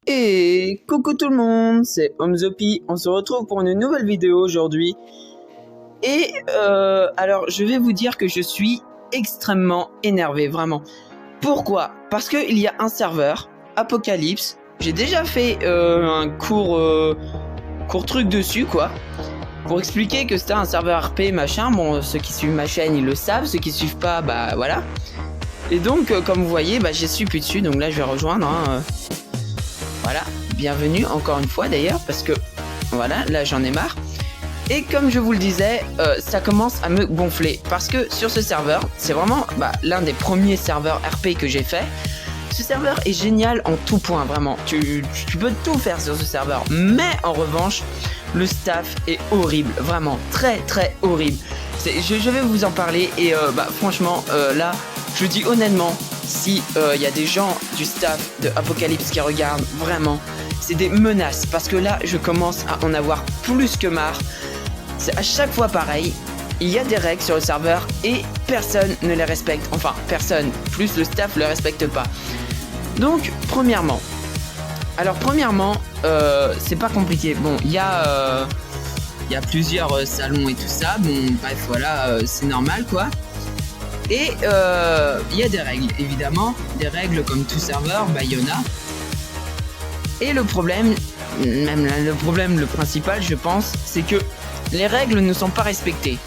Et coucou tout le monde, c'est Omzopi. On se retrouve pour une nouvelle vidéo aujourd'hui. Et alors je vais vous dire que je suis extrêmement énervé, vraiment. Pourquoi? Parce qu'il y a un serveur, Apocalypse. J'ai déjà fait un court truc dessus, quoi. Pour expliquer que c'était un serveur RP, machin. Bon, ceux qui suivent ma chaîne, ils le savent. Ceux qui suivent pas, bah voilà. Et donc, comme vous voyez, bah, je suis plus dessus. Donc là, je vais rejoindre. Voilà, bienvenue encore une fois d'ailleurs, parce que voilà, là j'en ai marre. Et comme je vous le disais, ça commence à me gonfler, parce que sur ce serveur, c'est vraiment l'un des premiers serveurs RP que j'ai fait. Ce serveur est génial en tout point, vraiment. Tu peux tout faire sur ce serveur, mais en revanche, le staff est horrible, vraiment très très horrible. Je vais vous en parler et franchement, là, je dis honnêtement, si y a des gens du staff de Apocalypse qui regardent, vraiment, c'est des menaces, parce que là, je commence à en avoir plus que marre. C'est à chaque fois pareil. Il y a des règles sur le serveur et personne ne les respecte. Enfin, personne, plus le staff ne les respecte pas. Donc, premièrement, c'est pas compliqué. Bon, il y a plusieurs salons et tout ça. Bon, bref, voilà, c'est normal, quoi. Et il y a des règles, évidemment. Des règles comme tout serveur, il y en a. Et le problème, le principal, je pense, c'est que les règles ne sont pas respectées.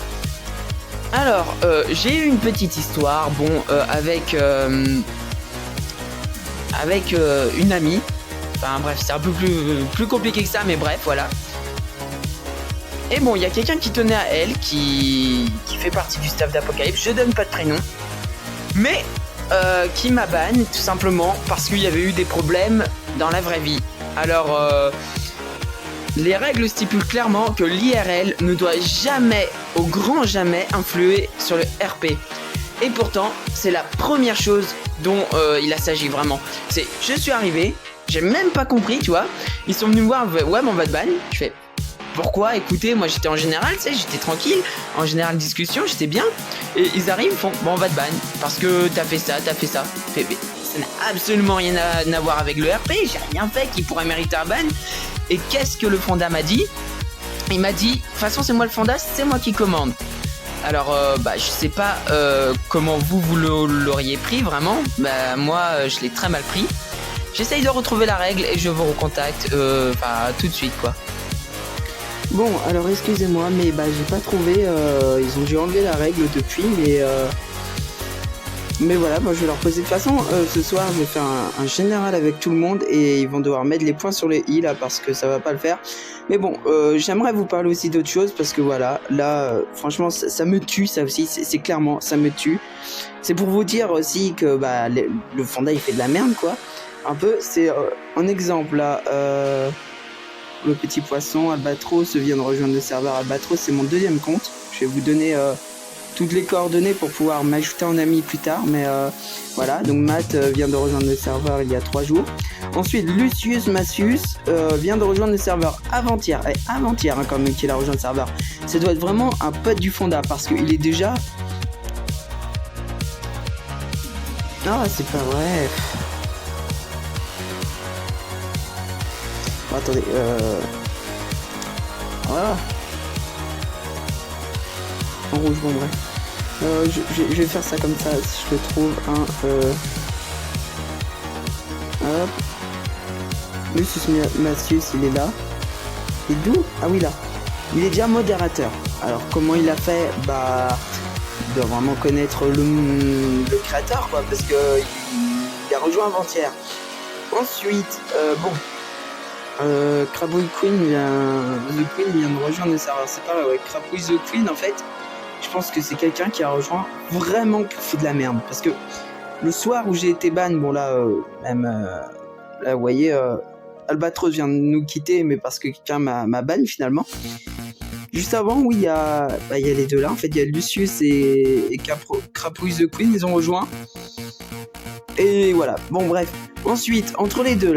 Alors, j'ai eu une petite histoire, avec une amie. Enfin bref, c'est un peu plus compliqué que ça, mais bref, voilà. Et bon, il y a quelqu'un qui tenait à elle, qui fait partie du staff d'Apocalypse, je donne pas de prénom, mais qui m'a ban, tout simplement, parce qu'il y avait eu des problèmes dans la vraie vie. Alors, les règles stipulent clairement que l'IRL ne doit jamais, au grand jamais, influer sur le RP. Et pourtant, c'est la première chose dont il s'agit vraiment. Je suis arrivé, j'ai même pas compris, tu vois. Ils sont venus me voir, ouais, mais on va te ban. Je fais, pourquoi? Écoutez, moi j'étais en général, tu sais, j'étais tranquille. En général, discussion, j'étais bien. Et ils arrivent, ils font, bon, on va te ban. Parce que t'as fait ça. Ça n'a absolument rien à voir avec le RP. J'ai rien fait qui pourrait mériter un ban. Et qu'est-ce que le fonda m'a dit? Il m'a dit, de toute façon, c'est moi le fonda, c'est moi qui commande. Alors, je sais pas comment vous l'auriez pris vraiment. Moi, je l'ai très mal pris. J'essaye de retrouver la règle et je vous recontacte tout de suite, quoi. Bon, alors excusez-moi, mais j'ai pas trouvé. Ils ont dû enlever la règle depuis, mais voilà, moi je vais leur poser. De toute façon, ce soir, je vais faire un général avec tout le monde et ils vont devoir mettre les points sur les i là parce que ça va pas le faire. Mais bon, j'aimerais vous parler aussi d'autre chose parce que voilà, là, franchement, ça me tue, ça aussi, c'est clairement, ça me tue. C'est pour vous dire aussi que le fonda il fait de la merde, quoi. Un peu, c'est un exemple là. Le petit poisson, Albatros vient de rejoindre le serveur. Albatros, c'est mon deuxième compte. Je vais vous donner toutes les coordonnées pour pouvoir m'ajouter en ami plus tard. Mais voilà, donc Matt vient de rejoindre le serveur il y a 3 jours. Ensuite, Lucius Massius vient de rejoindre le serveur avant-hier. Avant-hier, quand même, qu'il a rejoint le serveur. Ça doit être vraiment un pote du fonda parce qu'il est déjà... Ah, c'est pas vrai. Attendez, voilà. En rouge, bon bref. Je vais faire ça comme ça, si je le trouve, hop. Lucius Massius, il est là. Et d'où? Ah oui, là. Il est déjà modérateur. Alors, comment il a fait? Il doit vraiment connaître le créateur, quoi, parce que il a rejoint avant-hier. Ensuite, Crabouille Queen vient de rejoindre le serveur. C'est pas vrai, ouais. Crabouille The Queen, en fait, je pense que c'est quelqu'un qui a rejoint vraiment pour foutre de la merde. Parce que le soir où j'ai été ban, là, vous voyez, Albatros vient de nous quitter, mais parce que quelqu'un m'a ban finalement. Juste avant, oui, il y a les deux là. En fait, il y a Lucius et Crabouille The Queen, ils ont rejoint. Et voilà, bon bref. Ensuite, entre les deux,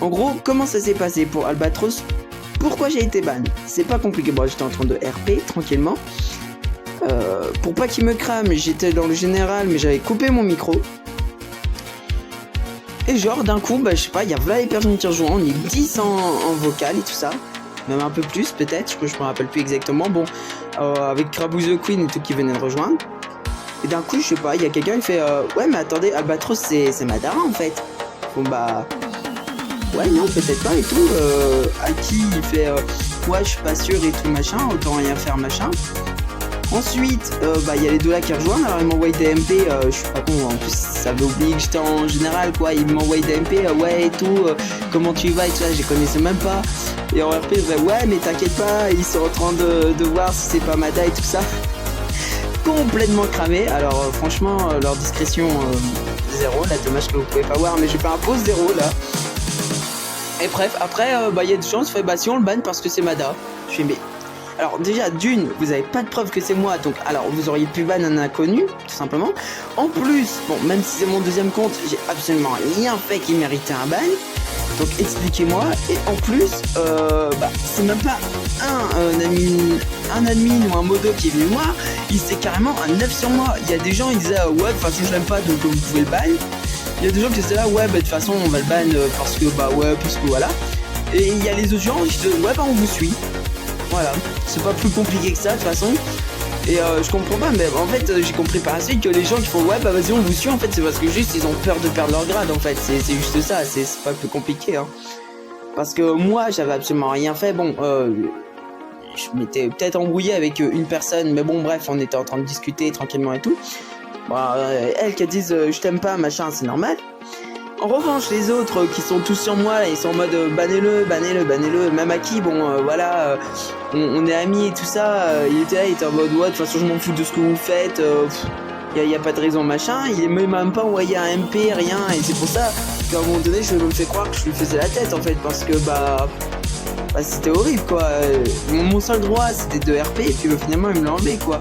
en gros, comment ça s'est passé pour Albatros? Pourquoi j'ai été ban? C'est pas compliqué, j'étais en train de RP, tranquillement. Pour pas qu'il me crame, j'étais dans le général, mais j'avais coupé mon micro. Et genre d'un coup, bah je sais pas, il y a là les personnes qui rejoignent, on est 10 en vocal et tout ça. Même un peu plus peut-être, je me rappelle plus exactement. Bon, avec Crabouze the Queen et tout qui venait de rejoindre. Et d'un coup, je sais pas, il y a quelqu'un qui fait ouais mais attendez, Albatros c'est Madara en fait. Bon bah... Ouais non peut-être pas et tout. Aki il fait ouais je suis pas sûr et tout machin, autant rien faire machin. Ensuite, bah il y a les deux là qui rejoignent, alors ils m'envoient des MP, je suis pas con, en plus ça veut oublier que j'étais en général quoi, ils m'envoient des MP, ouais et tout, comment tu vas et tout ça, je les connaissais même pas. Et en RP, ouais mais t'inquiète pas, ils sont en train de voir si c'est pas Mada et tout ça. Complètement cramé, alors franchement leur discrétion 0, là dommage que vous pouvez pas voir, mais j'ai fait un pause 0 là. Et bref, après bah il y a des chances, bah si on le banne parce que c'est Mada, je fais mais... Alors déjà d'une, vous avez pas de preuve que c'est moi, donc alors vous auriez pu ban un inconnu, tout simplement. En plus, bon même si c'est mon deuxième compte, j'ai absolument rien fait qui méritait un ban. Donc expliquez-moi. Et en plus, bah c'est même pas un admin ou un modo qui est venu moi, il s'est carrément un 9 sur moi. Il y a des gens ils disaient ouais de toute façon je l'aime pas donc vous pouvez le ban. Il y a des gens qui étaient là ouais bah de toute façon on va le ban parce que bah ouais parce que voilà. Et il y a les autres gens qui disent ouais bah on vous suit. Voilà, c'est pas plus compliqué que ça de toute façon. Et je comprends pas, mais en fait j'ai compris par la suite que les gens qui font ouais bah vas-y on vous suit, en fait c'est parce que juste ils ont peur de perdre leur grade en fait, c'est juste ça, c'est pas plus compliqué hein. Parce que moi j'avais absolument rien fait, bon je m'étais peut-être embrouillé avec une personne, mais bon bref on était en train de discuter tranquillement et tout. Bon, elles qui disent je t'aime pas machin c'est normal. En revanche, les autres qui sont tous sur moi, là, ils sont en mode bannez-le, même Aki, bon voilà, on est amis et tout ça, il était là, il était en mode ouais, de toute façon je m'en fous de ce que vous faites, y a pas de raison machin, il m'a même pas envoyé un MP, rien, et c'est pour ça qu'à un moment donné je me fais croire que je lui faisais la tête en fait, parce que bah c'était horrible quoi, mon seul droit c'était de RP, et puis finalement il me l'a enlevé quoi.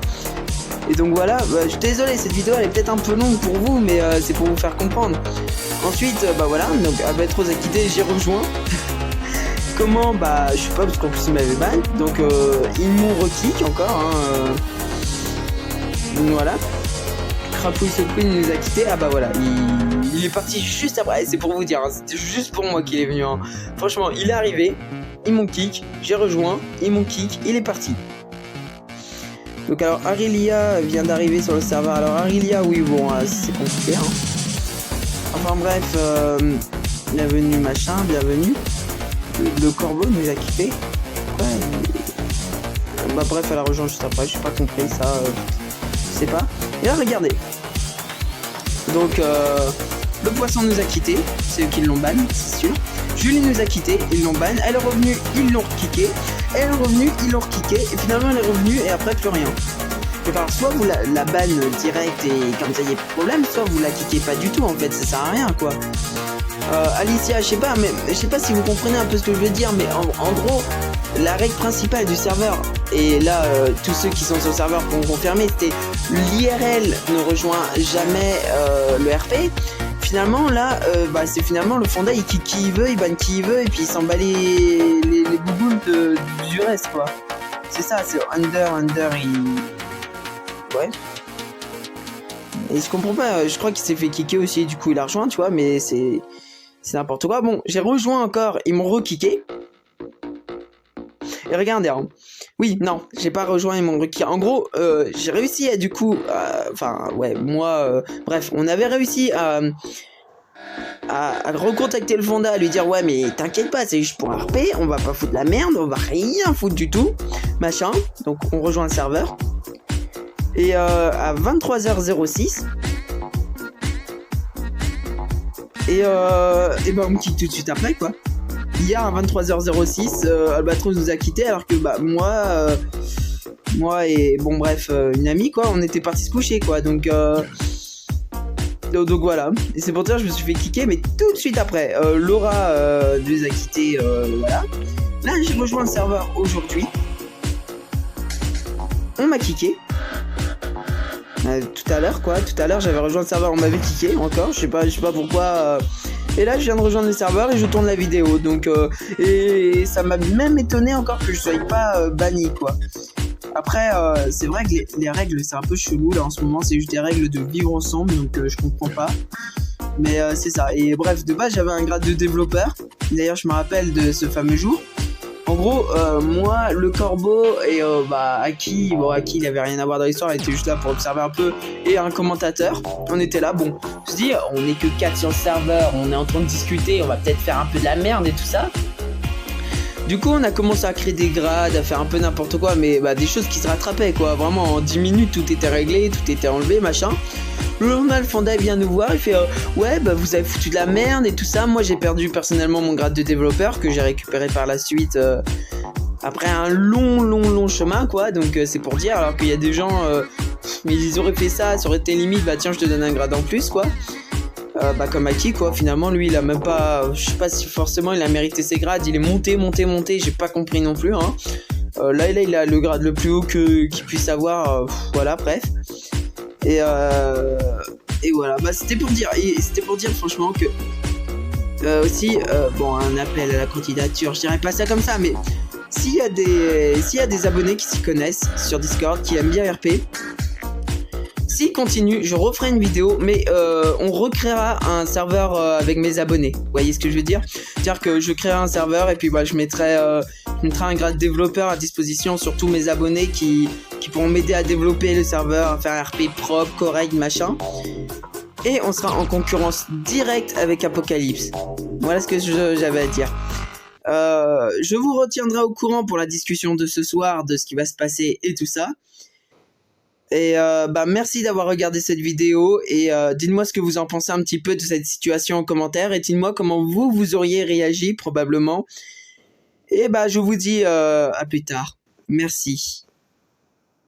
Et donc voilà, je suis désolé, cette vidéo elle est peut-être un peu longue pour vous, mais c'est pour vous faire comprendre. Ensuite, bah voilà, donc Albatros a quitté, j'ai rejoint. Comment, bah je sais pas, parce qu'en plus ils m'avaient ban, donc ils m'ont rekick encore, hein. Donc voilà. Crapouille the Queen nous a quitté, ah bah voilà, il est parti juste après, c'est pour vous dire, hein, c'était juste pour moi qu'il est venu. Hein. Franchement, il est arrivé, ils m'ont kick, j'ai rejoint, ils m'ont kick, il est parti. Donc alors Arilia vient d'arriver sur le serveur. Alors Arilia oui bon c'est compliqué hein. Enfin bref bienvenue machin, bienvenue. Le corbeau nous a quitté. Ouais. Bah bref elle a rejoint juste après, j'ai pas compris ça, je sais pas. Et là regardez. Donc le poisson nous a quitté, c'est eux qui l'ont ban, c'est sûr. Julie nous a quitté, ils l'ont ban, elle est revenue, ils l'ont kické. Elle est revenue, ils l'ont kické, et finalement elle est revenue, et après plus rien. Donc alors soit vous la ban direct, et comme ça y a plus de problème, soit vous la kickez pas du tout, en fait, ça sert à rien, quoi. Alicia, je sais pas, mais je sais pas si vous comprenez un peu ce que je veux dire, mais en gros, la règle principale du serveur, et là, tous ceux qui sont sur le serveur pourront confirmer, c'était l'IRL ne rejoint jamais le RP. Finalement là bah c'est finalement le fonda il kick qui il veut, il banne qui il veut et puis il s'en bat les bouboules du reste quoi. C'est ça, c'est under il... Ouais. Et je comprends pas, je crois qu'il s'est fait kicker aussi et du coup il a rejoint tu vois, mais c'est n'importe quoi. Bon j'ai rejoint encore, ils m'ont re-kické. Et regardez hein. Oui, non, j'ai pas rejoint, ils m'ont rekické. En gros, j'ai réussi à du coup... Enfin, ouais, moi... bref, on avait réussi à recontacter le fonda, à lui dire ouais mais t'inquiète pas, c'est juste pour RP, on va pas foutre la merde, on va rien foutre du tout, machin. Donc on rejoint le serveur. Et à 23h06... Et bah on me quitte tout de suite après quoi. Hier à 23h06, Albatros nous a quitté alors que bah moi et bon bref une amie quoi, on était partis se coucher quoi, donc voilà. Et c'est pour ça que je me suis fait kicker, mais tout de suite après Laura nous a quitté, voilà. Là j'ai rejoint le serveur aujourd'hui. On m'a kické. Tout à l'heure j'avais rejoint le serveur, on m'avait kické encore, je sais pas pourquoi. Et là je viens de rejoindre le serveur et je tourne la vidéo, donc et ça m'a même étonné encore que je sois pas banni quoi. Après c'est vrai que les règles c'est un peu chelou là en ce moment, c'est juste des règles de vivre ensemble, donc je comprends pas. Mais c'est ça. Et bref, de base, j'avais un grade de développeur. D'ailleurs, je me rappelle de ce fameux jour. En gros, moi, le corbeau et Aki, Aki, il avait rien à voir dans l'histoire, il était juste là pour observer un peu, et un commentateur. On était là, bon, je me dis, on est que 4 sur le serveur, on est en train de discuter, on va peut-être faire un peu de la merde et tout ça. Du coup, on a commencé à créer des grades, à faire un peu n'importe quoi, mais des choses qui se rattrapaient, quoi. Vraiment, en 10 minutes, tout était réglé, tout était enlevé, machin. Le journal Fondai vient nous voir, il fait ouais, vous avez foutu de la merde et tout ça. Moi, j'ai perdu personnellement mon grade de développeur que j'ai récupéré par la suite après un long chemin, quoi. Donc, c'est pour dire, alors qu'il y a des gens, mais ils auraient fait ça, ça aurait été limite, tiens, je te donne un grade en plus, quoi. Comme Aki, quoi. Finalement, lui, il a même pas, je sais pas si forcément il a mérité ses grades. Il est monté, j'ai pas compris non plus, hein. Là, il a le grade le plus haut qu'il puisse avoir, voilà, bref. Et voilà, c'était pour dire, franchement que aussi, un appel à la candidature, je dirais pas ça comme ça, mais s'il y a des abonnés qui s'y connaissent sur Discord, qui aiment bien RP, s'ils continuent, je referai une vidéo, mais on recréera un serveur avec mes abonnés. Vous voyez ce que je veux dire? C'est-à-dire que je créerai un serveur et puis je mettrai un grade développeur à disposition sur tous mes abonnés qui pourront m'aider à développer le serveur, à faire un RP propre, correct, machin. Et on sera en concurrence directe avec Apocalypse. Voilà ce que j'avais à dire. Je vous retiendrai au courant pour la discussion de ce soir, de ce qui va se passer et tout ça. Et merci d'avoir regardé cette vidéo et dites-moi ce que vous en pensez un petit peu de cette situation en commentaire et dites-moi comment vous auriez réagi probablement. Et je vous dis à plus tard. Merci.